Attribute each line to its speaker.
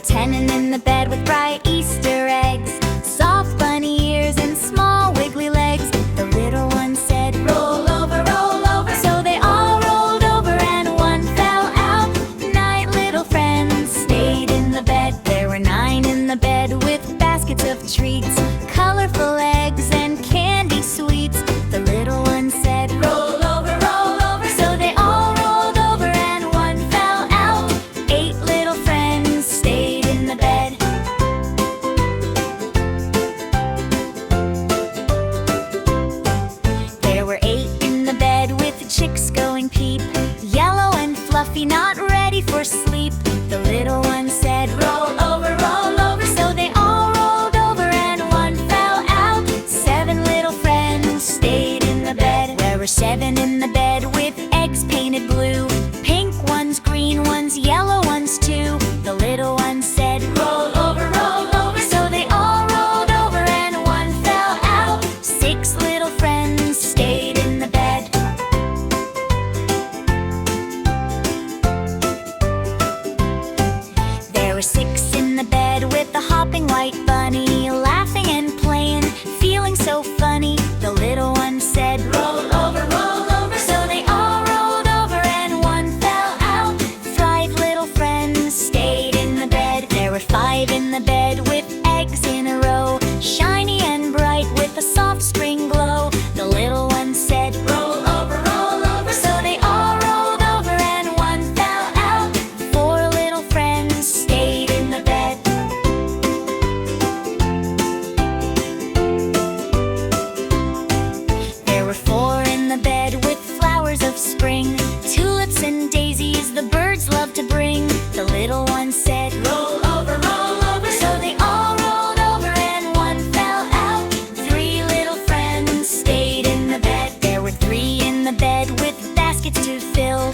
Speaker 1: were 10 in the bed with bright Easter eggs, soft bunny ears and small wiggly legs. The little one said, roll over, roll over. So they all rolled over and one fell out. 9 little friends stayed in the bed. There were 9 in the bed with baskets of treats, colorful eggs and candy sweets. The little one said, roll over, roll over. So they all rolled over and one fell out. 8 little friends stayed in the bed. There were 8 in the bed with the chicks going peep, yellow and fluffy, not ready for sleep. The little one said, roll over, roll over. So they all rolled over and one fell out. 7 little friends stayed in the bed. There were 7 in the bed with eggs painted blue, pink ones, green ones, yellow ones too. The little one said, roll over, roll over. So they all rolled over and one fell out. 6 little friends stayed in the bed. There were 6 in the bed with the hopping white bunny, laughing and playing, feeling so funny. The little one said, roll over, roll over. So they all rolled over and one fell out. 5 little friends stayed in the bed. There were 5 in the bed with eggs in a row, shiny and bright with a soft spring glow. The little one said, roll over, roll over. So they all rolled over and one fell out. 4 little friends stayed in the bed. There were 4 in the bed with flowers of spring, tulips and daisies the birds love to bring. The little one said, roll over, roll over. So they all rolled over and one fell out. 3 little friends stayed in the bed. There were 3 in the bed with baskets to fill,